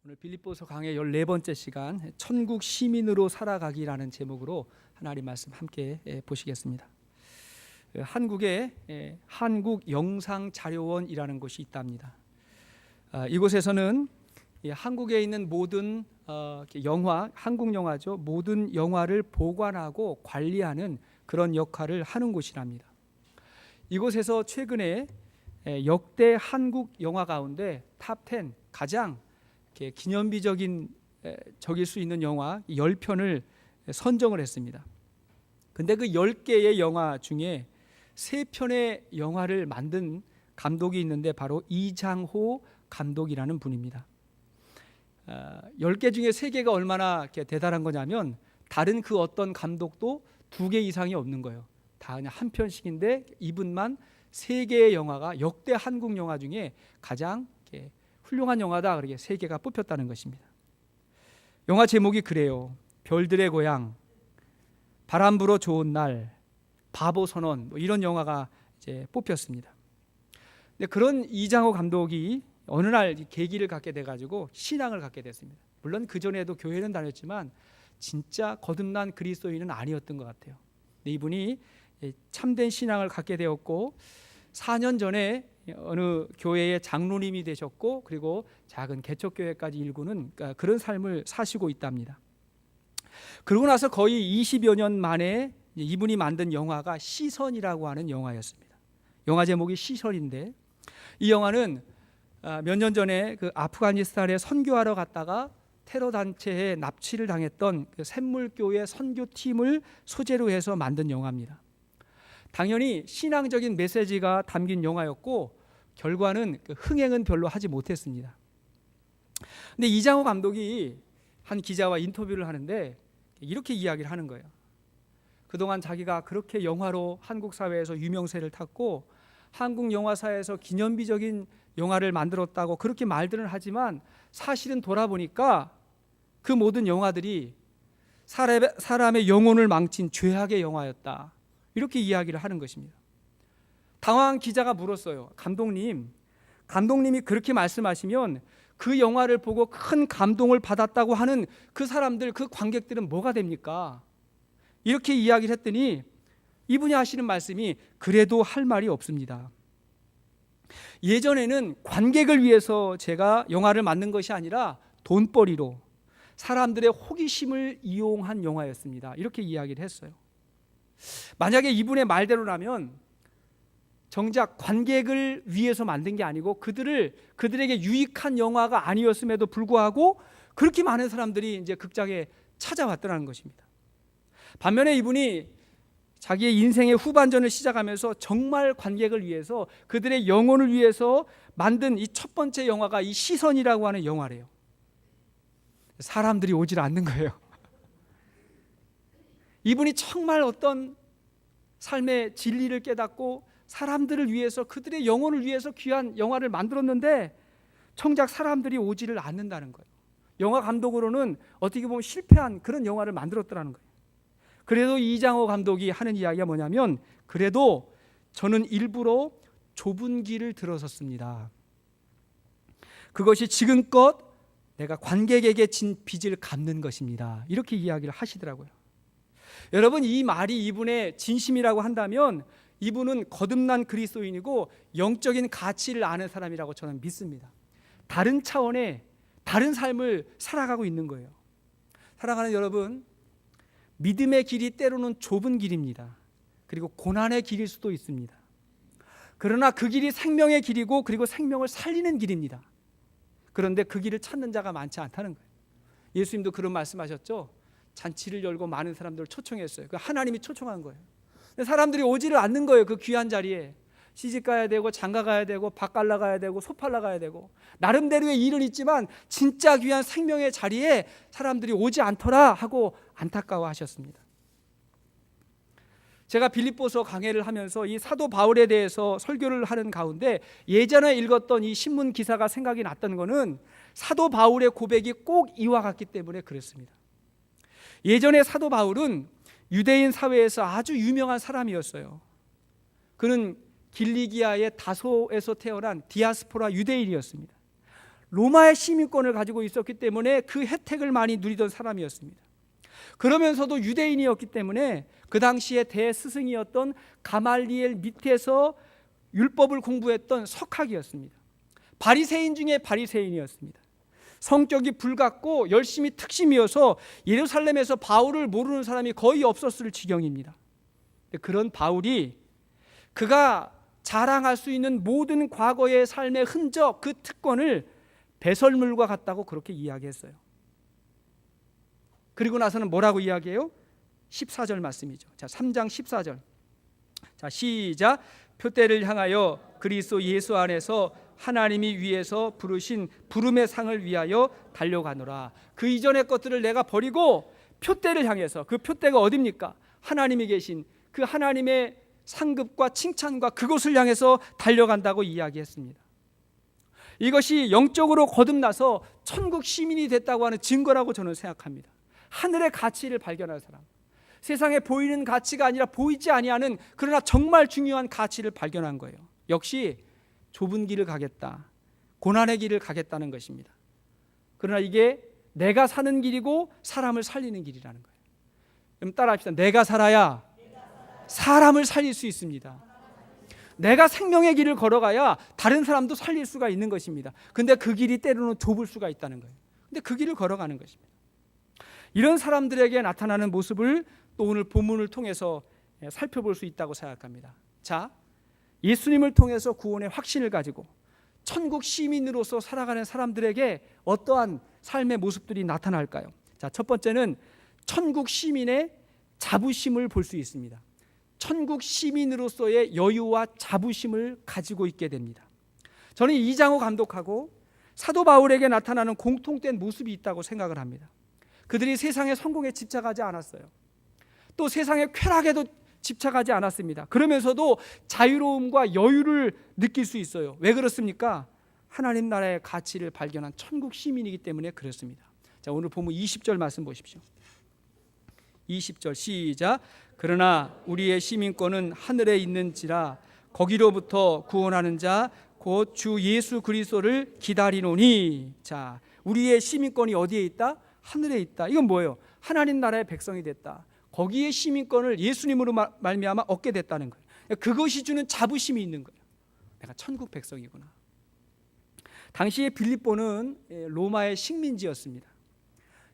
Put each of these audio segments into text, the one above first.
오늘 빌립보서 강의 14번째 시간 천국 시민으로 살아가기라는 제목으로 하나님 말씀 함께 보시겠습니다. 한국에 한국영상자료원이라는 곳이 있답니다. 이곳에서는 한국에 있는 모든 영화, 한국 영화죠. 모든 영화를 보관하고 관리하는 그런 역할을 하는 곳이랍니다. 이곳에서 최근에 역대 한국 영화 가운데 탑10 가장 기념비적인 적일 수 있는 영화 10편을 선정을 했습니다. 근데 그 10개의 영화 중에 3편의 영화를 만든 감독이 있는데 바로 이장호 감독이라는 분입니다. 10개 중에 3개가 얼마나 대단한 거냐면 다른 그 어떤 감독도 2개 이상이 없는 거예요. 다 그냥 한 편씩인데 이분만 3개의 영화가 역대 한국 영화 중에 가장 훌륭한 영화다, 그렇게 3개가 뽑혔다는 것입니다. 영화 제목이 그래요. 별들의 고향, 바람 불어 좋은 날, 바보 선언, 이런 영화가 이제 뽑혔습니다. 근데 그런 이장호 감독이 어느 날 계기를 갖게 돼가지고 신앙을 갖게 됐습니다. 물론 그 전에도 교회는 다녔지만 진짜 거듭난 그리스도인은 아니었던 것 같아요. 근데 이분이 참된 신앙을 갖게 되었고 4년 전에 어느 교회의 장로님이 되셨고 그리고 작은 개척교회까지 일구는 그런 삶을 사시고 있답니다. 그러고 나서 거의 20여 년 만에 이분이 만든 영화가 시선이라고 하는 영화였습니다. 영화 제목이 시선인데 이 영화는 몇 년 전에 그 아프가니스탄에 선교하러 갔다가 테러 단체에 납치를 당했던 그 샘물교회 선교팀을 소재로 해서 만든 영화입니다. 당연히 신앙적인 메시지가 담긴 영화였고 결과는 흥행은 별로 하지 못했습니다. 근데 이장호 감독이 한 기자와 인터뷰를 하는데 이렇게 이야기를 하는 거예요. 그동안 자기가 그렇게 영화로 한국 사회에서 유명세를 탔고 한국 영화사에서 기념비적인 영화를 만들었다고 그렇게 말들은 하지만 사실은 돌아보니까 그 모든 영화들이 사람의 영혼을 망친 죄악의 영화였다, 이렇게 이야기를 하는 것입니다. 당황한 기자가 물었어요. 감독님이 그렇게 말씀하시면 그 영화를 보고 큰 감동을 받았다고 하는 그 사람들, 그 관객들은 뭐가 됩니까? 이렇게 이야기를 했더니 이분이 하시는 말씀이 그래도 할 말이 없습니다. 예전에는 관객을 위해서 제가 영화를 만든 것이 아니라 돈벌이로 사람들의 호기심을 이용한 영화였습니다. 이렇게 이야기를 했어요. 만약에 이분의 말대로라면 정작 관객을 위해서 만든 게 아니고 그들에게 유익한 영화가 아니었음에도 불구하고 그렇게 많은 사람들이 이제 극장에 찾아왔더라는 것입니다. 반면에 이분이 자기의 인생의 후반전을 시작하면서 정말 관객을 위해서 그들의 영혼을 위해서 만든 이 첫 번째 영화가 이 시선이라고 하는 영화래요. 사람들이 오질 않는 거예요. 이분이 정말 어떤 삶의 진리를 깨닫고 사람들을 위해서, 그들의 영혼을 위해서 귀한 영화를 만들었는데 정작 사람들이 오지를 않는다는 거예요. 영화 감독으로는 어떻게 보면 실패한 그런 영화를 만들었더라는 거예요. 그래도 이장호 감독이 하는 이야기가 뭐냐면 그래도 저는 일부러 좁은 길을 들어섰습니다. 그것이 지금껏 내가 관객에게 진 빚을 갚는 것입니다. 이렇게 이야기를 하시더라고요. 여러분, 이 말이 이분의 진심이라고 한다면 이분은 거듭난 그리스도인이고 영적인 가치를 아는 사람이라고 저는 믿습니다. 다른 차원의 다른 삶을 살아가고 있는 거예요. 사랑하는 여러분, 믿음의 길이 때로는 좁은 길입니다. 그리고 고난의 길일 수도 있습니다. 그러나 그 길이 생명의 길이고 그리고 생명을 살리는 길입니다. 그런데 그 길을 찾는 자가 많지 않다는 거예요. 예수님도 그런 말씀하셨죠. 잔치를 열고 많은 사람들을 초청했어요. 그 하나님이 초청한 거예요. 근데 사람들이 오지를 않는 거예요. 그 귀한 자리에 시집 가야 되고 장가 가야 되고 밥 갈라 가야 되고 소 팔러 가야 되고 나름대로의 일은 있지만 진짜 귀한 생명의 자리에 사람들이 오지 않더라 하고 안타까워하셨습니다. 제가 빌립보서 강해를 하면서 이 사도 바울에 대해서 설교를 하는 가운데 예전에 읽었던 이 신문 기사가 생각이 났던 거는 사도 바울의 고백이 꼭 이와 같기 때문에 그랬습니다. 예전에 사도 바울은 유대인 사회에서 아주 유명한 사람이었어요. 그는 길리기아의 다소에서 태어난 디아스포라 유대인이었습니다. 로마의 시민권을 가지고 있었기 때문에 그 혜택을 많이 누리던 사람이었습니다. 그러면서도 유대인이었기 때문에 그 당시에 대스승이었던 가말리엘 밑에서 율법을 공부했던 석학이었습니다. 바리새인 중에 바리새인이었습니다. 성격이 불같고 열심히 특심이어서 예루살렘에서 바울을 모르는 사람이 거의 없었을 지경입니다. 그런 바울이 그가 자랑할 수 있는 모든 과거의 삶의 흔적, 그 특권을 배설물과 같다고 그렇게 이야기했어요. 그리고 나서는 뭐라고 이야기해요? 14절 말씀이죠. 자, 3장 14절. 자, 시작. 표대를 향하여 그리스도 예수 안에서 하나님이 위에서 부르신 부름의 상을 위하여 달려가노라. 그 이전의 것들을 내가 버리고 표대를 향해서, 그 표대가 어디입니까? 하나님이 계신 그 하나님의 상급과 칭찬과 그곳을 향해서 달려간다고 이야기했습니다. 이것이 영적으로 거듭나서 천국 시민이 됐다고 하는 증거라고 저는 생각합니다. 하늘의 가치를 발견한 사람, 세상에 보이는 가치가 아니라 보이지 아니하는 그러나 정말 중요한 가치를 발견한 거예요. 역시 좁은 길을 가겠다, 고난의 길을 가겠다는 것입니다. 그러나 이게 내가 사는 길이고 사람을 살리는 길이라는 거예요. 그럼 따라합시다. 내가 살아야 사람을 살릴 수 있습니다. 내가 생명의 길을 걸어가야 다른 사람도 살릴 수가 있는 것입니다. 근데 그 길이 때로는 좁을 수가 있다는 거예요. 근데 그 길을 걸어가는 것입니다. 이런 사람들에게 나타나는 모습을 또 오늘 본문을 통해서 살펴볼 수 있다고 생각합니다. 자, 예수님을 통해서 구원의 확신을 가지고 천국 시민으로서 살아가는 사람들에게 어떠한 삶의 모습들이 나타날까요? 자, 첫 번째는 천국 시민의 자부심을 볼 수 있습니다. 천국 시민으로서의 여유와 자부심을 가지고 있게 됩니다. 저는 이장호 감독하고 사도 바울에게 나타나는 공통된 모습이 있다고 생각을 합니다. 그들이 세상의 성공에 집착하지 않았어요. 또 세상의 쾌락에도 집착하지 않았습니다. 그러면서도 자유로움과 여유를 느낄 수 있어요. 왜 그렇습니까? 하나님 나라의 가치를 발견한 천국 시민이기 때문에 그렇습니다. 자, 오늘 본문 20절 말씀 보십시오. 20절 시작. 그러나 우리의 시민권은 하늘에 있는지라 거기로부터 구원하는 자 곧 주 예수 그리스도를 기다리노니. 자, 우리의 시민권이 어디에 있다? 하늘에 있다. 이건 뭐예요? 하나님 나라의 백성이 됐다. 거기에 시민권을 예수님으로 말미암아 얻게 됐다는 거예요. 그것이 주는 자부심이 있는 거예요. 내가 천국 백성이구나. 당시에 빌립보는 로마의 식민지였습니다.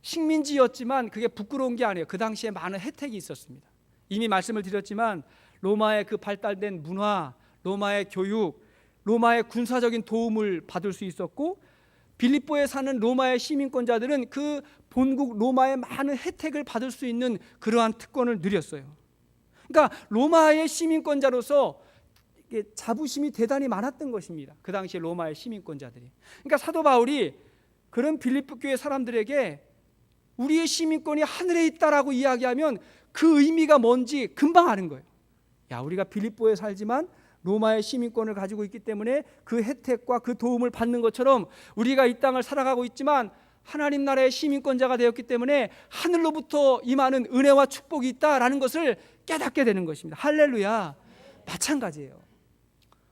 식민지였지만 그게 부끄러운 게 아니에요. 그 당시에 많은 혜택이 있었습니다. 이미 말씀을 드렸지만 로마의 그 발달된 문화, 로마의 교육, 로마의 군사적인 도움을 받을 수 있었고, 빌립보에 사는 로마의 시민권자들은 그 본국 로마의 많은 혜택을 받을 수 있는 그러한 특권을 누렸어요. 그러니까 로마의 시민권자로서 자부심이 대단히 많았던 것입니다. 그 당시 로마의 시민권자들이. 그러니까 사도 바울이 그런 빌립보 교회 사람들에게 우리의 시민권이 하늘에 있다라고 이야기하면 그 의미가 뭔지 금방 아는 거예요. 야, 우리가 빌립보에 살지만 로마의 시민권을 가지고 있기 때문에 그 혜택과 그 도움을 받는 것처럼 우리가 이 땅을 살아가고 있지만 하나님 나라의 시민권자가 되었기 때문에 하늘로부터 임하는 은혜와 축복이 있다라는 것을 깨닫게 되는 것입니다. 할렐루야. 마찬가지예요.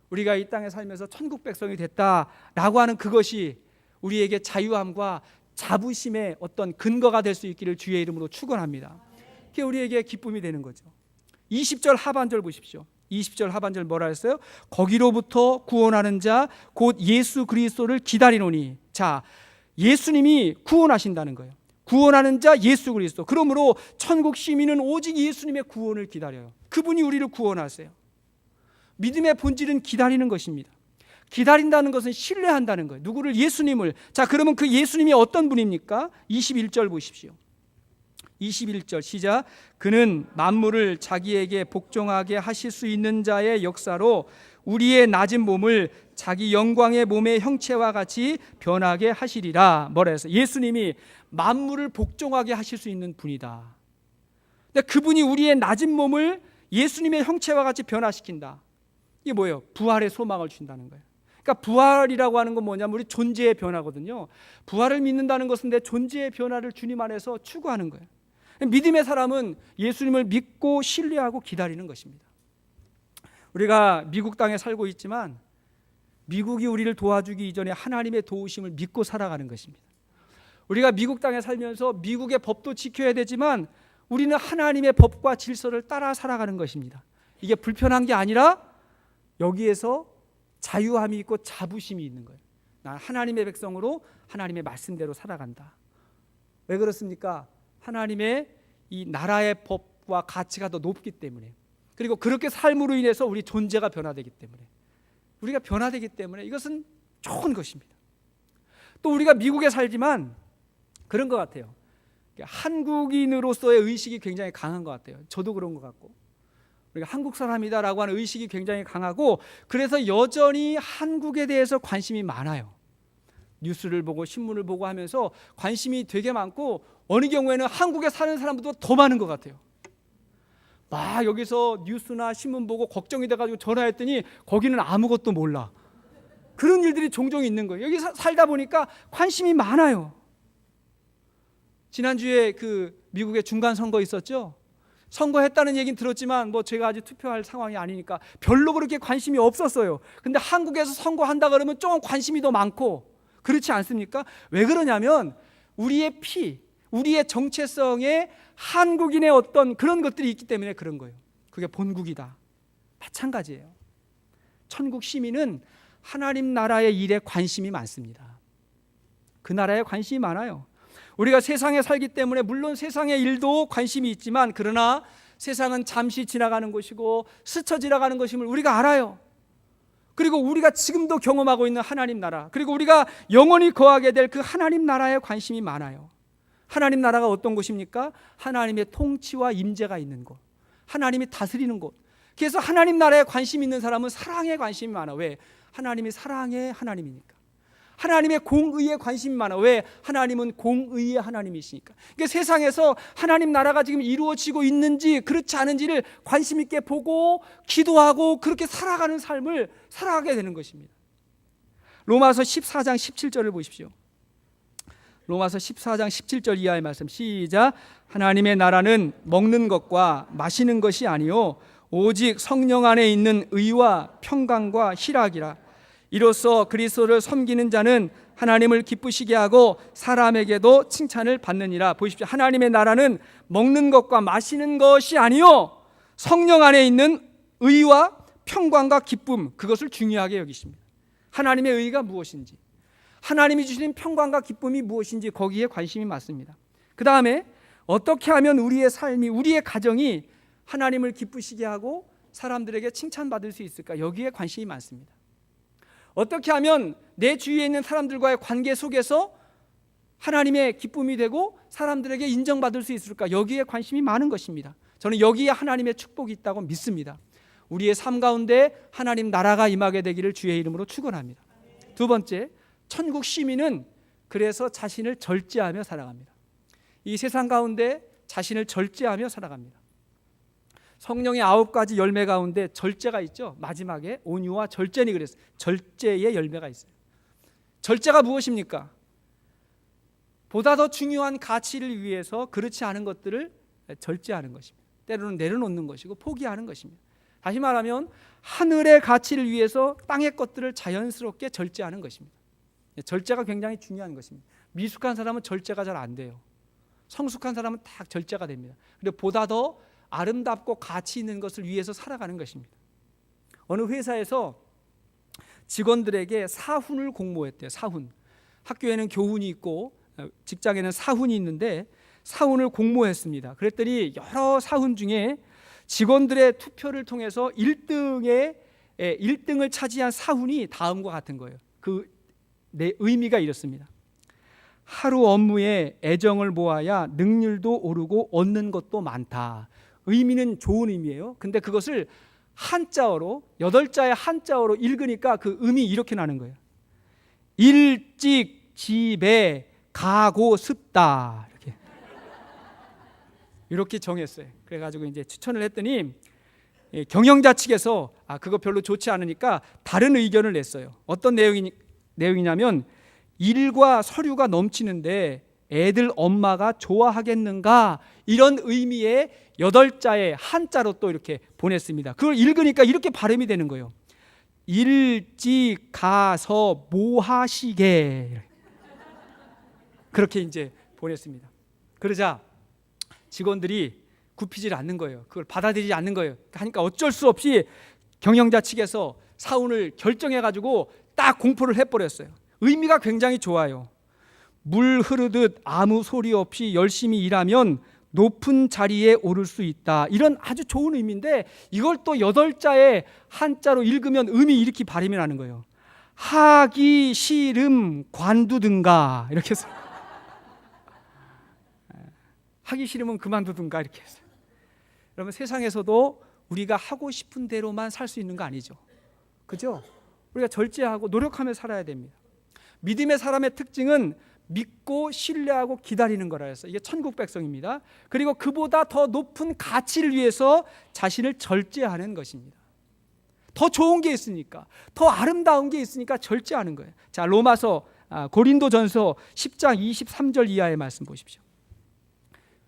우리가 이 땅에 살면서 천국 백성이 됐다라고 하는 그것이 우리에게 자유함과 자부심의 어떤 근거가 될 수 있기를 주의 이름으로 축원합니다. 그게 우리에게 기쁨이 되는 거죠. 20절 하반절 보십시오. 20절 하반절 뭐라 했어요? 거기로부터 구원하는 자 곧 예수 그리스도를 기다리노니. 자, 예수님이 구원하신다는 거예요. 구원하는 자 예수 그리스도. 그러므로 천국 시민은 오직 예수님의 구원을 기다려요. 그분이 우리를 구원하세요. 믿음의 본질은 기다리는 것입니다. 기다린다는 것은 신뢰한다는 거예요. 누구를? 예수님을. 자, 그러면 그 예수님이 어떤 분입니까? 21절 보십시오. 21절 시작. 그는 만물을 자기에게 복종하게 하실 수 있는 자의 역사로 우리의 낮은 몸을 자기 영광의 몸의 형체와 같이 변하게 하시리라. 뭐라 해서? 예수님이 만물을 복종하게 하실 수 있는 분이다. 근데 그분이 우리의 낮은 몸을 예수님의 형체와 같이 변화시킨다. 이게 뭐예요? 부활의 소망을 준다는 거예요. 그러니까 부활이라고 하는 건 뭐냐면 우리 존재의 변화거든요. 부활을 믿는다는 것은 내 존재의 변화를 주님 안에서 추구하는 거예요. 믿음의 사람은 예수님을 믿고 신뢰하고 기다리는 것입니다. 우리가 미국 땅에 살고 있지만 미국이 우리를 도와주기 이전에 하나님의 도우심을 믿고 살아가는 것입니다. 우리가 미국 땅에 살면서 미국의 법도 지켜야 되지만 우리는 하나님의 법과 질서를 따라 살아가는 것입니다. 이게 불편한 게 아니라 여기에서 자유함이 있고 자부심이 있는 거예요. 난 하나님의 백성으로 하나님의 말씀대로 살아간다. 왜 그렇습니까? 하나님의 이 나라의 법과 가치가 더 높기 때문에, 그리고 그렇게 삶으로 인해서 우리 존재가 변화되기 때문에, 우리가 변화되기 때문에 이것은 좋은 것입니다. 또 우리가 미국에 살지만 그런 것 같아요. 한국인으로서의 의식이 굉장히 강한 것 같아요. 저도 그런 것 같고, 우리가 한국 사람이다라고 하는 의식이 굉장히 강하고, 그래서 여전히 한국에 대해서 관심이 많아요. 뉴스를 보고 신문을 보고 하면서 관심이 되게 많고, 어느 경우에는 한국에 사는 사람보다 더 많은 것 같아요. 막 여기서 뉴스나 신문 보고 걱정이 돼가지고 전화했더니 거기는 아무것도 몰라. 그런 일들이 종종 있는 거예요. 여기 살다 보니까 관심이 많아요. 지난주에 그 미국의 중간 선거 있었죠. 선거했다는 얘기는 들었지만 뭐 제가 아직 투표할 상황이 아니니까 별로 그렇게 관심이 없었어요. 근데 한국에서 선거한다 그러면 좀 관심이 더 많고, 그렇지 않습니까? 왜 그러냐면 우리의 피, 우리의 정체성에 한국인의 어떤 그런 것들이 있기 때문에 그런 거예요. 그게 본국이다. 마찬가지예요. 천국 시민은 하나님 나라의 일에 관심이 많습니다. 그 나라에 관심이 많아요. 우리가 세상에 살기 때문에 물론 세상의 일도 관심이 있지만, 그러나 세상은 잠시 지나가는 것이고 스쳐 지나가는 것임을 우리가 알아요. 그리고 우리가 지금도 경험하고 있는 하나님 나라, 그리고 우리가 영원히 거하게 될 그 하나님 나라에 관심이 많아요. 하나님 나라가 어떤 곳입니까? 하나님의 통치와 임재가 있는 곳, 하나님이 다스리는 곳. 그래서 하나님 나라에 관심 있는 사람은 사랑에 관심이 많아. 왜? 하나님이 사랑의 하나님이니까. 하나님의 공의에 관심이 많아. 왜? 하나님은 공의의 하나님이시니까. 그러니까 세상에서 하나님 나라가 지금 이루어지고 있는지 그렇지 않은지를 관심 있게 보고 기도하고 그렇게 살아가는 삶을 살아가게 되는 것입니다. 로마서 14장 17절을 보십시오. 로마서 14장 17절 이하의 말씀, 시작. 하나님의 나라는 먹는 것과 마시는 것이 아니요 오직 성령 안에 있는 의와 평강과 희락이라. 이로써 그리스도를 섬기는 자는 하나님을 기쁘시게 하고 사람에게도 칭찬을 받느니라. 보십시오. 하나님의 나라는 먹는 것과 마시는 것이 아니요 성령 안에 있는 의와 평강과 기쁨, 그것을 중요하게 여기십니다. 하나님의 의가 무엇인지, 하나님이 주시는 평강과 기쁨이 무엇인지 거기에 관심이 많습니다. 그 다음에 어떻게 하면 우리의 삶이, 우리의 가정이 하나님을 기쁘시게 하고 사람들에게 칭찬받을 수 있을까? 여기에 관심이 많습니다. 어떻게 하면 내 주위에 있는 사람들과의 관계 속에서 하나님의 기쁨이 되고 사람들에게 인정받을 수 있을까? 여기에 관심이 많은 것입니다. 저는 여기에 하나님의 축복이 있다고 믿습니다. 우리의 삶 가운데 하나님 나라가 임하게 되기를 주의 이름으로 축원합니다. 두 번째, 천국 시민은 그래서 자신을 절제하며 살아갑니다. 이 세상 가운데 자신을 절제하며 살아갑니다. 성령의 9가지 열매 가운데 절제가 있죠. 마지막에 온유와 절제니 그랬어요. 절제의 열매가 있어요. 절제가 무엇입니까? 보다 더 중요한 가치를 위해서 그렇지 않은 것들을 절제하는 것입니다. 때로는 내려놓는 것이고 포기하는 것입니다. 다시 말하면 하늘의 가치를 위해서 땅의 것들을 자연스럽게 절제하는 것입니다. 절제가 굉장히 중요한 것입니다. 미숙한 사람은 절제가 잘 안 돼요. 성숙한 사람은 다 절제가 됩니다. 그리고 보다 더 아름답고 가치 있는 것을 위해서 살아가는 것입니다. 어느 회사에서 직원들에게 사훈을 공모했대요. 사훈. 학교에는 교훈이 있고 직장에는 사훈이 있는데 사훈을 공모했습니다. 그랬더니 여러 사훈 중에 직원들의 투표를 통해서 1등을 차지한 사훈이 다음과 같은 거예요. 그 의미가 이렇습니다. 하루 업무에 애정을 모아야 능률도 오르고 얻는 것도 많다. 의미는 좋은 의미예요. 근데 그것을 한자어로 8자의 한자어로 읽으니까 그 의미 이렇게 나는 거예요. 일찍 집에 가고 싶다. 이렇게 정했어요. 그래가지고 이제 추천을 했더니 경영자 측에서 그거 별로 좋지 않으니까 다른 의견을 냈어요. 어떤 내용이냐면 일과 서류가 넘치는데 애들 엄마가 좋아하겠는가, 이런 의미의 8자의 한자로 또 이렇게 보냈습니다. 그걸 읽으니까 이렇게 발음이 되는 거예요. 일찍 가서 뭐 하시게, 그렇게 이제 보냈습니다. 그러자 직원들이 굽히질 않는 거예요. 그걸 받아들이지 않는 거예요. 하니까 어쩔 수 없이 경영자 측에서 사훈을 결정해가지고 딱 공포를 해버렸어요. 의미가 굉장히 좋아요. 물 흐르듯 아무 소리 없이 열심히 일하면 높은 자리에 오를 수 있다. 이런 아주 좋은 의미인데 이걸 또 8자의 한자로 읽으면 의미 이렇게 발음이 나는 거예요. 하기 싫음 관두든가, 이렇게 해서 하기 싫으면 그만두든가, 이렇게 해서. 여러분, 세상에서도 우리가 하고 싶은 대로만 살 수 있는 거 아니죠. 그죠? 우리가 절제하고 노력하며 살아야 됩니다. 믿음의 사람의 특징은 믿고 신뢰하고 기다리는 거라 해서 이게 천국 백성입니다. 그리고 그보다 더 높은 가치를 위해서 자신을 절제하는 것입니다. 더 좋은 게 있으니까, 더 아름다운 게 있으니까 절제하는 거예요. 자, 고린도전서 10장 23절 이하의 말씀 보십시오.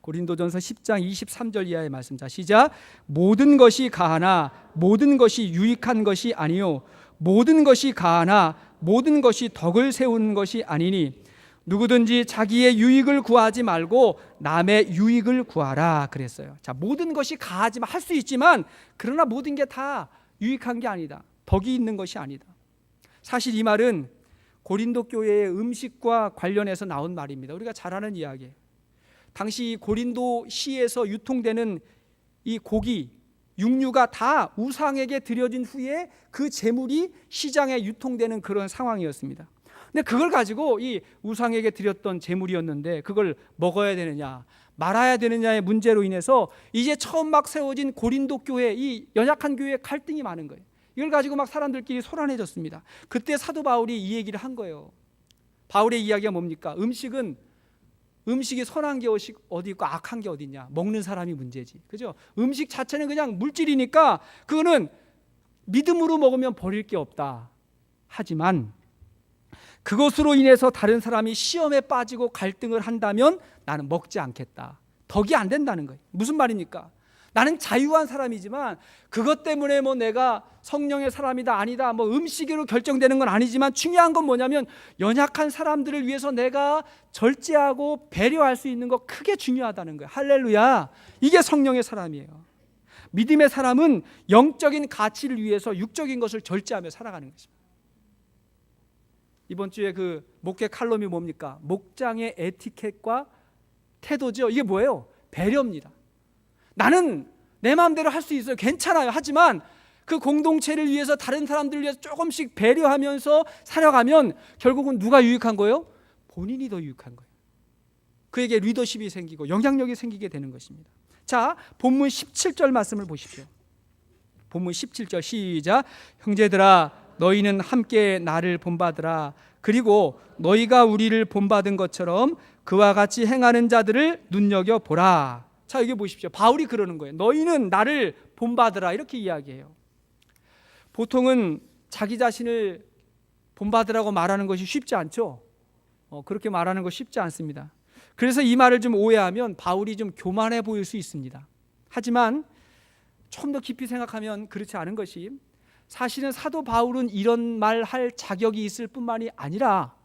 고린도전서 10장 23절 이하의 말씀. 자, 시작. 모든 것이 가하나 모든 것이 유익한 것이 아니요 모든 것이 가하나 모든 것이 덕을 세우는 것이 아니니 누구든지 자기의 유익을 구하지 말고 남의 유익을 구하라 그랬어요. 자, 모든 것이 가하지만 할 수 있지만 그러나 모든 게 다 유익한 게 아니다. 덕이 있는 것이 아니다. 사실 이 말은 고린도 교회의 음식과 관련해서 나온 말입니다. 우리가 잘 아는 이야기예요. 당시 고린도 시에서 유통되는 이 고기, 육류가 다 우상에게 드려진 후에 그 재물이 시장에 유통되는 그런 상황이었습니다. 근데 그걸 가지고 이 우상에게 드렸던 재물이었는데 그걸 먹어야 되느냐 말아야 되느냐의 문제로 인해서 이제 처음 막 세워진 고린도 교회, 이 연약한 교회에 갈등이 많은 거예요. 이걸 가지고 막 사람들끼리 소란해졌습니다. 그때 사도 바울이 이 얘기를 한 거예요. 바울의 이야기가 뭡니까? 음식이 선한 게 어디 있고 악한 게 어디 있냐? 먹는 사람이 문제지. 그죠? 음식 자체는 그냥 물질이니까 그거는 믿음으로 먹으면 버릴 게 없다. 하지만 그것으로 인해서 다른 사람이 시험에 빠지고 갈등을 한다면 나는 먹지 않겠다. 덕이 안 된다는 거예요. 무슨 말입니까? 나는 자유한 사람이지만 그것 때문에 뭐 내가 성령의 사람이다 아니다 뭐 음식으로 결정되는 건 아니지만 중요한 건 뭐냐면 연약한 사람들을 위해서 내가 절제하고 배려할 수 있는 거 크게 중요하다는 거예요. 할렐루야. 이게 성령의 사람이에요. 믿음의 사람은 영적인 가치를 위해서 육적인 것을 절제하며 살아가는 것입니다. 이번 주에 그 목회 칼럼이 뭡니까? 목장의 에티켓과 태도죠. 이게 뭐예요? 배려입니다. 나는 내 마음대로 할 수 있어요. 괜찮아요. 하지만 그 공동체를 위해서 다른 사람들을 위해서 조금씩 배려하면서 살아가면 결국은 누가 유익한 거예요? 본인이 더 유익한 거예요. 그에게 리더십이 생기고 영향력이 생기게 되는 것입니다. 자, 본문 17절 말씀을 보십시오. 본문 17절 시작. 형제들아 너희는 함께 나를 본받으라. 그리고 너희가 우리를 본받은 것처럼 그와 같이 행하는 자들을 눈여겨보라. 자, 여기 보십시오. 바울이 그러는 거예요. 너희는 나를 본받으라 이렇게 이야기해요. 보통은 자기 자신을 본받으라고 말하는 것이 쉽지 않죠. 그렇게 말하는 거 쉽지 않습니다. 그래서 이 말을 좀 오해하면 바울이 좀 교만해 보일 수 있습니다. 하지만 좀 더 깊이 생각하면 그렇지 않은 것이 사실은 사도 바울은 이런 말 할 자격이 있을 뿐만이 아니라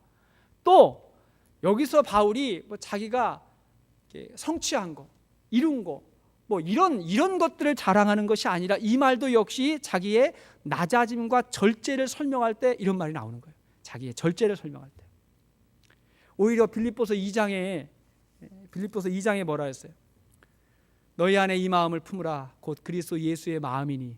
또 여기서 바울이 뭐 자기가 성취한 거 이룬 거, 뭐 이런 것들을 자랑하는 것이 아니라 이 말도 역시 자기의 낮아짐과 절제를 설명할 때 이런 말이 나오는 거예요. 자기의 절제를 설명할 때. 오히려 빌립보서 2장에 뭐라 했어요? 너희 안에 이 마음을 품으라. 곧 그리스도 예수의 마음이니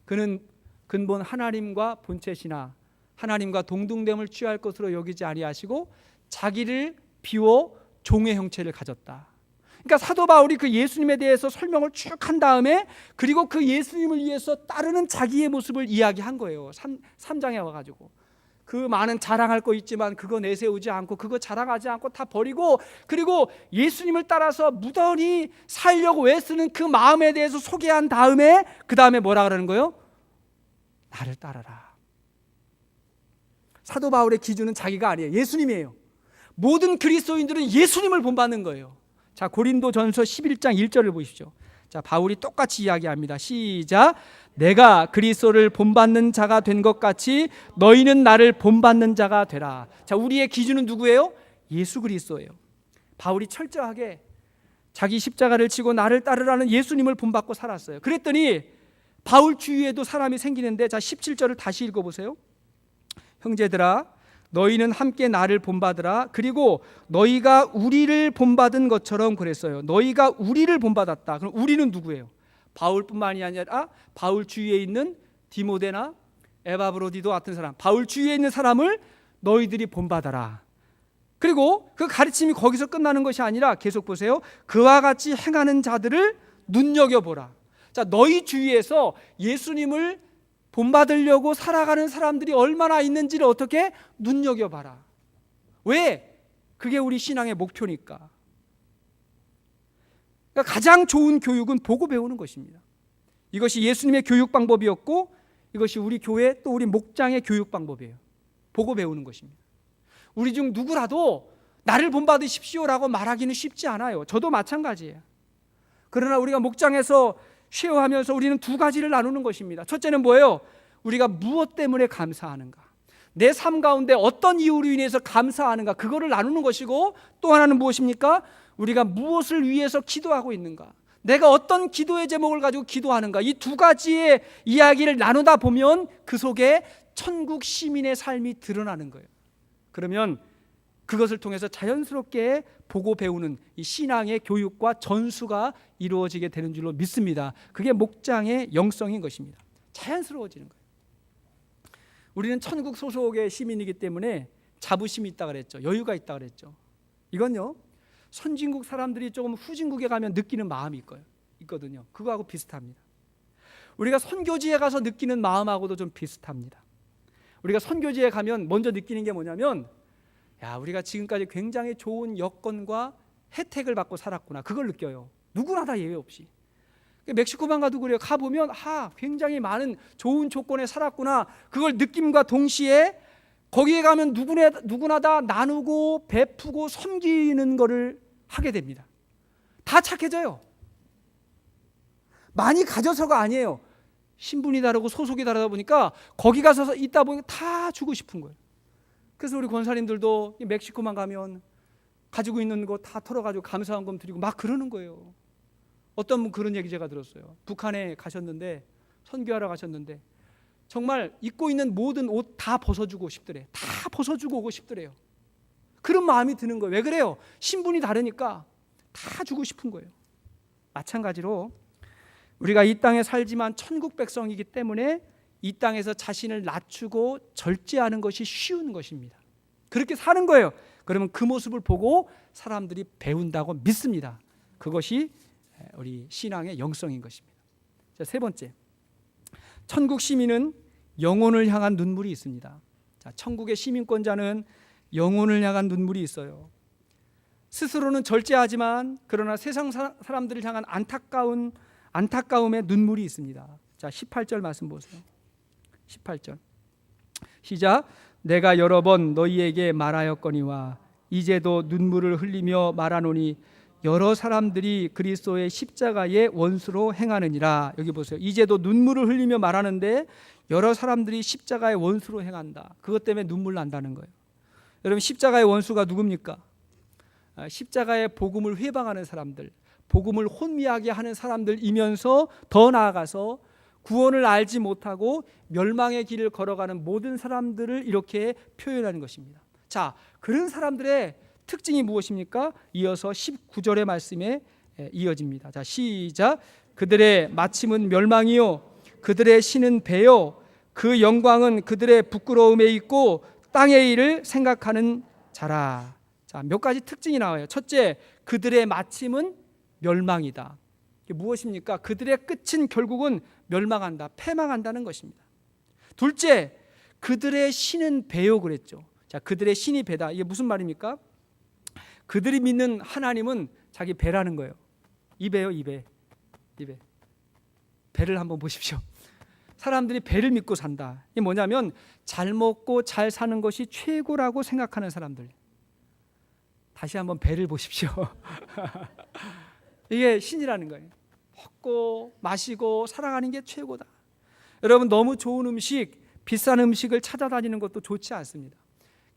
그는 근본 하나님과 본체시나 하나님과 동등됨을 취할 것으로 여기지 아니하시고 자기를 비워 종의 형체를 가졌다. 그러니까 사도 바울이 그 예수님에 대해서 설명을 쭉 한 다음에 그리고 그 예수님을 위해서 따르는 자기의 모습을 이야기한 거예요. 3장에 와가지고 그 많은 자랑할 거 있지만 그거 내세우지 않고 그거 자랑하지 않고 다 버리고 그리고 예수님을 따라서 무던히 살려고 애쓰는 그 마음에 대해서 소개한 다음에 그 다음에 뭐라 그러는 거예요? 나를 따르라. 사도 바울의 기준은 자기가 아니에요. 예수님이에요. 모든 그리스도인들은 예수님을 본받는 거예요. 자, 고린도전서 11장 1절을 보십시오. 자, 바울이 똑같이 이야기합니다. 시작. 내가 그리스도를 본받는 자가 된 것 같이 너희는 나를 본받는 자가 되라. 자, 우리의 기준은 누구예요? 예수 그리스도예요. 바울이 철저하게 자기 십자가를 지고 나를 따르라는 예수님을 본받고 살았어요. 그랬더니 바울 주위에도 사람이 생기는데, 자 17절을 다시 읽어보세요. 형제들아 너희는 함께 나를 본받으라. 그리고 너희가 우리를 본받은 것처럼 그랬어요. 너희가 우리를 본받았다. 그럼 우리는 누구예요? 바울뿐만이 아니라 바울 주위에 있는 디모데나 에바브로디도 같은 사람, 바울 주위에 있는 사람을 너희들이 본받아라. 그리고 그 가르침이 거기서 끝나는 것이 아니라 계속 보세요. 그와 같이 행하는 자들을 눈여겨보라. 자, 너희 주위에서 예수님을 본받으려고 살아가는 사람들이 얼마나 있는지를 어떻게 눈여겨봐라. 왜? 그게 우리 신앙의 목표니까. 그러니까 가장 좋은 교육은 보고 배우는 것입니다. 이것이 예수님의 교육 방법이었고, 이것이 우리 교회 또 우리 목장의 교육 방법이에요. 보고 배우는 것입니다. 우리 중 누구라도 나를 본받으십시오라고 말하기는 쉽지 않아요. 저도 마찬가지예요. 그러나 우리가 목장에서 쉐어하면서 우리는 두 가지를 나누는 것입니다. 첫째는 뭐예요? 우리가 무엇 때문에 감사하는가, 내 삶 가운데 어떤 이유로 인해서 감사하는가, 그거를 나누는 것이고, 또 하나는 무엇입니까? 우리가 무엇을 위해서 기도하고 있는가, 내가 어떤 기도의 제목을 가지고 기도하는가. 이 두 가지의 이야기를 나누다 보면 그 속에 천국 시민의 삶이 드러나는 거예요. 그러면 그것을 통해서 자연스럽게 보고 배우는 이 신앙의 교육과 전수가 이루어지게 되는 줄로 믿습니다. 그게 목장의 영성인 것입니다. 자연스러워지는 거예요. 우리는 천국 소속의 시민이기 때문에 자부심이 있다 그랬죠. 여유가 있다 그랬죠. 이건요, 선진국 사람들이 조금 후진국에 가면 느끼는 마음이 있거든요. 그거하고 비슷합니다. 우리가 선교지에 가서 느끼는 마음하고도 좀 비슷합니다. 우리가 선교지에 가면 먼저 느끼는 게 뭐냐면, 야, 우리가 지금까지 굉장히 좋은 여건과 혜택을 받고 살았구나. 그걸 느껴요. 누구나 다 예외 없이. 멕시코만 가도 그래요. 가보면 굉장히 많은 좋은 조건에 살았구나. 그걸 느낌과 동시에 거기에 가면 누구나 다 나누고 베푸고 섬기는 거를 하게 됩니다. 다 착해져요. 많이 가져서가 아니에요. 신분이 다르고 소속이 다르다 보니까 거기 가서 있다 보니까 다 주고 싶은 거예요. 그래서 우리 권사님들도 멕시코만 가면 가지고 있는 거 다 털어가지고 감사원금 드리고 막 그러는 거예요. 어떤 분 그런 얘기 제가 들었어요. 북한에 가셨는데, 선교하러 가셨는데 정말 입고 있는 모든 옷 다 벗어주고 싶더래. 다 벗어주고 오고 싶더래요. 그런 마음이 드는 거예요. 왜 그래요? 신분이 다르니까 다 주고 싶은 거예요. 마찬가지로 우리가 이 땅에 살지만 천국 백성이기 때문에 이 땅에서 자신을 낮추고 절제하는 것이 쉬운 것입니다. 그렇게 사는 거예요. 그러면 그 모습을 보고 사람들이 배운다고 믿습니다. 그것이 우리 신앙의 영성인 것입니다. 자, 세 번째, 천국 시민은 영혼을 향한 눈물이 있습니다. 자, 천국의 시민권자는 영혼을 향한 눈물이 있어요. 스스로는 절제하지만 그러나 세상 사람들을 향한 안타까움의 눈물이 있습니다. 자, 18절 말씀 보세요. 18절 시작. 내가 여러 번 너희에게 말하였거니와 이제도 눈물을 흘리며 말하노니 여러 사람들이 그리스도의 십자가의 원수로 행하느니라. 여기 보세요. 이제도 눈물을 흘리며 말하는데 여러 사람들이 십자가의 원수로 행한다. 그것 때문에 눈물 난다는 거예요. 여러분, 십자가의 원수가 누굽니까? 십자가의 복음을 회방하는 사람들, 복음을 혼미하게 하는 사람들이면서 더 나아가서 구원을 알지 못하고 멸망의 길을 걸어가는 모든 사람들을 이렇게 표현하는 것입니다. 자, 그런 사람들의 특징이 무엇입니까? 이어서 19절의 말씀에 이어집니다. 자, 시작. 그들의 마침은 멸망이요 그들의 신은 배요 그 영광은 그들의 부끄러움에 있고 땅의 일을 생각하는 자라. 자, 몇 가지 특징이 나와요. 첫째, 그들의 마침은 멸망이다. 이게 무엇입니까? 그들의 끝은 결국은 멸망한다, 패망한다는 것입니다. 둘째, 그들의 신은 배요 그랬죠. 자, 그들의 신이 배다. 이게 무슨 말입니까? 그들이 믿는 하나님은 자기 배라는 거예요. 이 배요, 이 배. 배를 한번 보십시오. 사람들이 배를 믿고 산다. 이게 뭐냐면 잘 먹고 잘 사는 것이 최고라고 생각하는 사람들. 다시 한번 배를 보십시오. 이게 신이라는 거예요. 먹고 마시고 살아가는 게 최고다. 여러분, 너무 좋은 음식, 비싼 음식을 찾아다니는 것도 좋지 않습니다.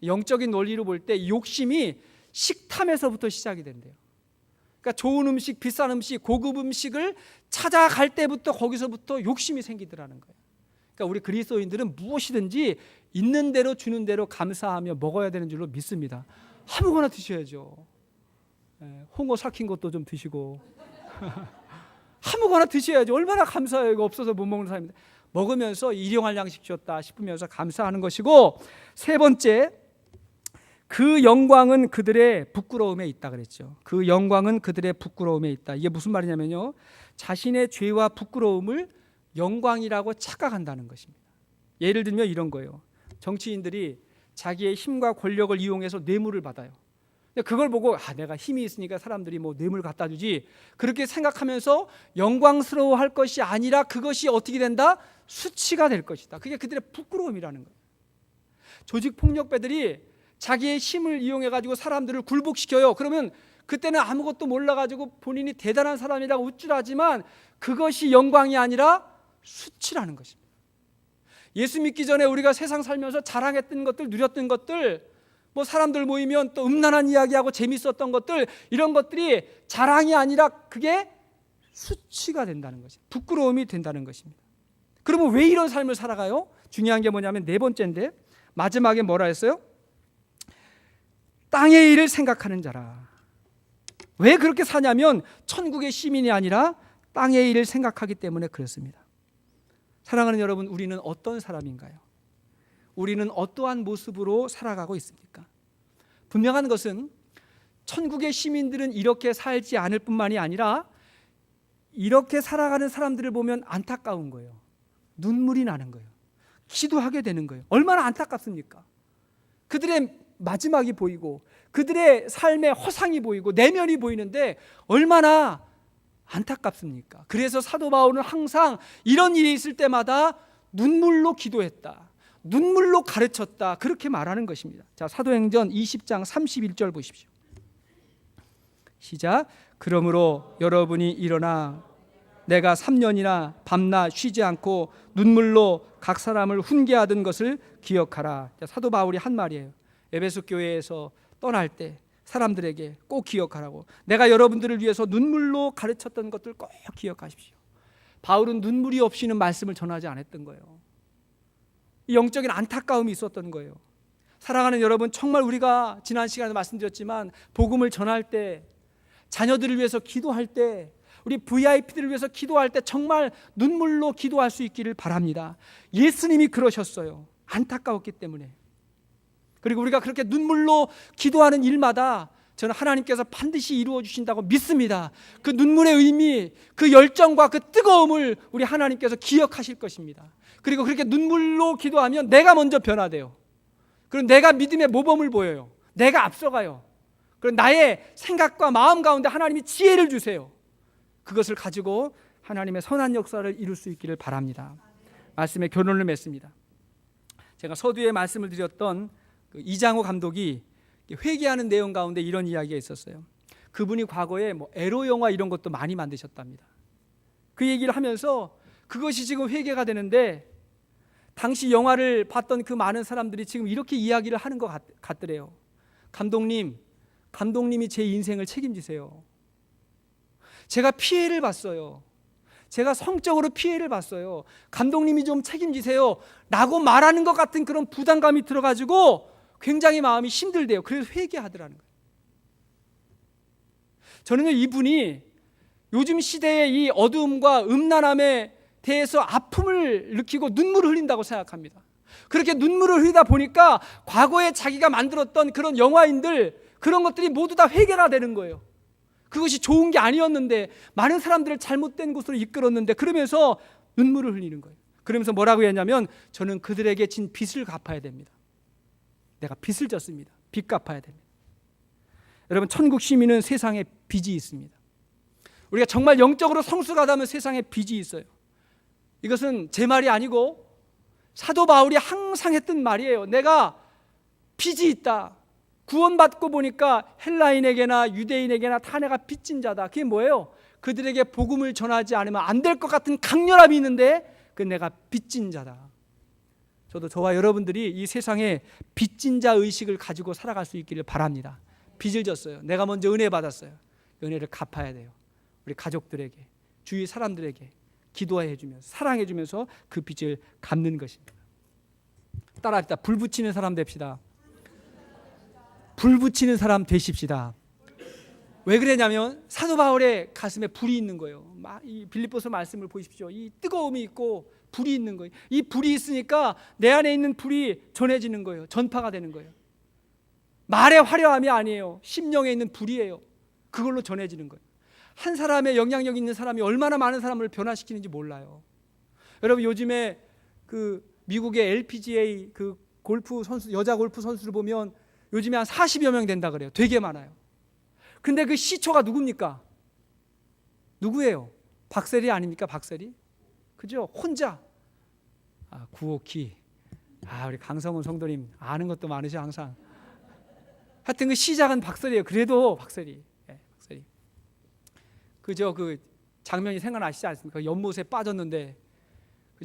영적인 논리로 볼 때 욕심이 식탐에서부터 시작이 된대요. 그러니까 좋은 음식, 비싼 음식, 고급 음식을 찾아갈 때부터 거기서부터 욕심이 생기더라는 거예요. 그러니까 우리 그리스도인들은 무엇이든지 있는 대로 주는 대로 감사하며 먹어야 되는 줄로 믿습니다. 아무거나 드셔야죠. 홍어 삭힌 것도 좀 드시고 아무거나 드셔야죠. 얼마나 감사해요. 이거 없어서 못 먹는 사람인데. 먹으면서 일용할 양식 주었다 싶으면서 감사하는 것이고, 세 번째, 그 영광은 그들의 부끄러움에 있다 그랬죠. 그 영광은 그들의 부끄러움에 있다. 이게 무슨 말이냐면요, 자신의 죄와 부끄러움을 영광이라고 착각한다는 것입니다. 예를 들면 이런 거예요. 정치인들이 자기의 힘과 권력을 이용해서 뇌물을 받아요. 그걸 보고 내가 힘이 있으니까 사람들이 뭐 뇌물 갖다 주지, 그렇게 생각하면서 영광스러워할 것이 아니라 그것이 어떻게 된다? 수치가 될 것이다. 그게 그들의 부끄러움이라는 거예요. 조직폭력배들이 자기의 힘을 이용해 가지고 사람들을 굴복시켜요. 그러면 그때는 아무것도 몰라 가지고 본인이 대단한 사람이라고 우쭐하지만 그것이 영광이 아니라 수치라는 것입니다. 예수 믿기 전에 우리가 세상 살면서 자랑했던 것들, 누렸던 것들, 뭐 사람들 모이면 또 음란한 이야기하고 재밌었던 것들, 이런 것들이 자랑이 아니라 그게 수치가 된다는 것입니다. 부끄러움이 된다는 것입니다. 그러면 왜 이런 삶을 살아가요? 중요한 게 뭐냐면 네 번째인데, 마지막에 뭐라 했어요? 땅의 일을 생각하는 자라. 왜 그렇게 사냐면 천국의 시민이 아니라 땅의 일을 생각하기 때문에 그렇습니다. 사랑하는 여러분, 우리는 어떤 사람인가요? 우리는 어떠한 모습으로 살아가고 있습니까? 분명한 것은 천국의 시민들은 이렇게 살지 않을 뿐만이 아니라 이렇게 살아가는 사람들을 보면 안타까운 거예요. 눈물이 나는 거예요. 기도하게 되는 거예요. 얼마나 안타깝습니까? 그들의 마지막이 보이고 그들의 삶의 허상이 보이고 내면이 보이는데 얼마나 안타깝습니까? 그래서 사도 바울은 항상 이런 일이 있을 때마다 눈물로 기도했다, 눈물로 가르쳤다, 그렇게 말하는 것입니다. 자, 사도행전 20장 31절 보십시오. 시작. 그러므로 여러분이 일어나 내가 3년이나 밤낮 쉬지 않고 눈물로 각 사람을 훈계하던 것을 기억하라. 자, 사도 바울이 한 말이에요. 에베소 교회에서 떠날 때 사람들에게 꼭 기억하라고. 내가 여러분들을 위해서 눈물로 가르쳤던 것들 꼭 기억하십시오. 바울은 눈물이 없이는 말씀을 전하지 않았던 거예요. 영적인 안타까움이 있었던 거예요. 사랑하는 여러분, 정말 우리가 지난 시간에 말씀드렸지만 복음을 전할 때, 자녀들을 위해서 기도할 때, 우리 VIP들을 위해서 기도할 때 정말 눈물로 기도할 수 있기를 바랍니다. 예수님이 그러셨어요. 안타까웠기 때문에. 그리고 우리가 그렇게 눈물로 기도하는 일마다 저는 하나님께서 반드시 이루어 주신다고 믿습니다. 그 눈물의 의미, 그 열정과 그 뜨거움을 우리 하나님께서 기억하실 것입니다. 그리고 그렇게 눈물로 기도하면 내가 먼저 변화돼요. 그리고 내가 믿음의 모범을 보여요. 내가 앞서가요. 그리고 나의 생각과 마음 가운데 하나님이 지혜를 주세요. 그것을 가지고 하나님의 선한 역사를 이룰 수 있기를 바랍니다. 말씀의 결론을 맺습니다. 제가 서두에 말씀을 드렸던 그 이장호 감독이 회개하는 내용 가운데 이런 이야기가 있었어요. 그분이 과거에 뭐 에로 영화 이런 것도 많이 만드셨답니다. 그 얘기를 하면서 그것이 지금 회개가 되는데, 당시 영화를 봤던 그 많은 사람들이 지금 이렇게 이야기를 하는 것 같더래요. 감독님이 제 인생을 책임지세요. 제가 피해를 봤어요. 제가 성적으로 피해를 봤어요. 감독님이 좀 책임지세요 라고 말하는 것 같은 그런 부담감이 들어가지고 굉장히 마음이 힘들대요. 그래서 회개하더라는 거예요. 저는 이분이 요즘 시대의 이 어두움과 음란함에 대해서 아픔을 느끼고 눈물을 흘린다고 생각합니다. 그렇게 눈물을 흘리다 보니까 과거에 자기가 만들었던 그런 영화인들, 그런 것들이 모두 다 회개가 되는 거예요. 그것이 좋은 게 아니었는데, 많은 사람들을 잘못된 곳으로 이끌었는데, 그러면서 눈물을 흘리는 거예요. 그러면서 뭐라고 했냐면, 저는 그들에게 진 빚을 갚아야 됩니다. 내가 빚을 졌습니다. 빚 갚아야 됩니다. 여러분, 천국 시민은 세상에 빚이 있습니다. 우리가 정말 영적으로 성숙하다면 세상에 빚이 있어요. 이것은 제 말이 아니고 사도 바울이 항상 했던 말이에요. 내가 빚이 있다. 구원받고 보니까 헬라인에게나 유대인에게나 다 내가 빚진 자다. 그게 뭐예요? 그들에게 복음을 전하지 않으면 안 될 것 같은 강렬함이 있는데 그 내가 빚진 자다. 저도 저와 여러분들이 이 세상에 빚진 자 의식을 가지고 살아갈 수 있기를 바랍니다. 빚을 졌어요. 내가 먼저 은혜 받았어요. 은혜를 갚아야 돼요. 우리 가족들에게, 주위 사람들에게 기도해 주면서 사랑해 주면서 그 빚을 갚는 것입니다. 따라합시다. 불 붙이는 사람 됩시다. 불 붙이는 사람 되십시다. 왜 그러냐면 사도 바울의 가슴에 불이 있는 거예요. 이 빌립보서 말씀을 보십시오. 이 뜨거움이 있고 불이 있는 거예요. 이 불이 있으니까 내 안에 있는 불이 전해지는 거예요. 전파가 되는 거예요. 말의 화려함이 아니에요. 심령에 있는 불이에요. 그걸로 전해지는 거예요. 한 사람의 영향력 있는 사람이 얼마나 많은 사람을 변화시키는지 몰라요. 여러분 요즘에 그 미국의 LPGA 그 골프 선수, 여자 골프 선수를 보면 요즘에 한 40여 명 된다 그래요. 되게 많아요. 근데 그 시초가 누굽니까? 누구예요? 박세리 아닙니까? 박세리? 그죠? 혼자. 구옥희. 우리 강성훈 성도님 아는 것도 많으셔 항상. 하여튼 그 시작은 박세리예요. 그래도 박세리. 네, 박세리. 그죠? 그 장면이 생각나시지 않습니까? 연못에 빠졌는데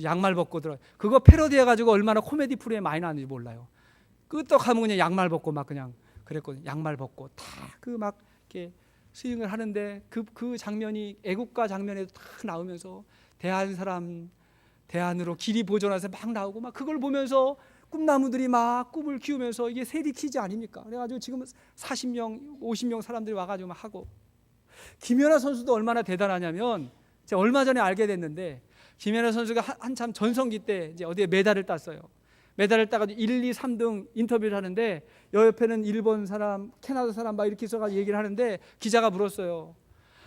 양말 벗고 들어. 그거 패러디해가지고 얼마나 코미디 프로에 많이 나왔는지 몰라요. 끄떡하면 그냥 양말 벗고 막 그냥 그랬거든요. 양말 벗고 다 그 막 이렇게 스윙을 하는데 그 장면이 애국가 장면에도 다 나오면서 대한 사람 대안으로 길이 보존해서 막 나오고 막 그걸 보면서 꿈나무들이 막 꿈을 키우면서 이게 세리 퀴즈 아닙니까? 그래가지고 지금 40명, 50명 사람들이 와가지고 막 하고 김연아 선수도 얼마나 대단하냐면 제가 얼마 전에 알게 됐는데 김연아 선수가 한참 전성기 때 이제 어디에 메달을 땄어요. 메달을 따가지고 1, 2, 3등 인터뷰를 하는데 옆에는 일본 사람, 캐나다 사람 막 이렇게 있어가지고 얘기를 하는데 기자가 물었어요.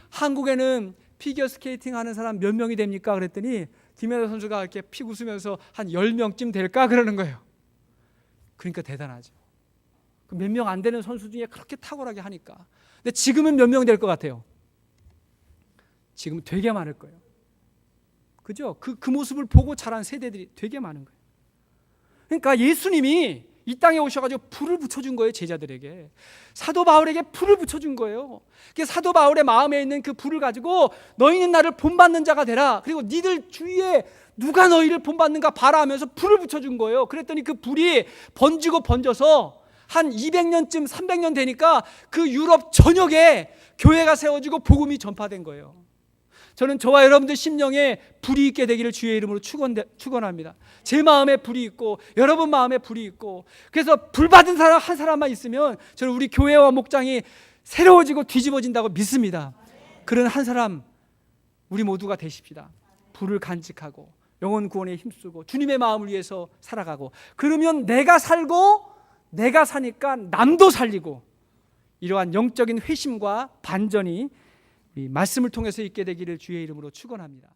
한국에는 피겨 스케이팅 하는 사람 몇 명이 됩니까? 그랬더니 김연아 선수가 이렇게 픽 웃으면서 한 10명쯤 될까? 그러는 거예요. 그러니까 대단하죠. 몇 명 안 되는 선수 중에 그렇게 탁월하게 하니까. 근데 지금은 몇 명 될 것 같아요? 지금 되게 많을 거예요. 그죠? 그 모습을 보고 자란 세대들이 되게 많은 거예요. 그러니까 예수님이 이 땅에 오셔가지고 불을 붙여준 거예요. 제자들에게. 사도 바울에게 불을 붙여준 거예요. 사도 바울의 마음에 있는 그 불을 가지고 너희는 나를 본받는 자가 되라. 그리고 니들 주위에 누가 너희를 본받는가 봐라 하면서 불을 붙여준 거예요. 그랬더니 그 불이 번지고 번져서 한 200년쯤 300년 되니까 그 유럽 전역에 교회가 세워지고 복음이 전파된 거예요. 저는 저와 여러분들 심령에 불이 있게 되기를 주의 이름으로 축원합니다. 제 마음에 불이 있고 여러분 마음에 불이 있고 그래서 불 받은 사람 한 사람만 있으면 저는 우리 교회와 목장이 새로워지고 뒤집어진다고 믿습니다. 그런 한 사람 우리 모두가 되십시다. 불을 간직하고 영혼 구원에 힘쓰고 주님의 마음을 위해서 살아가고 그러면 내가 살고 내가 사니까 남도 살리고 이러한 영적인 회심과 반전이 이 말씀을 통해서 있게 되기를 주의 이름으로 축원합니다.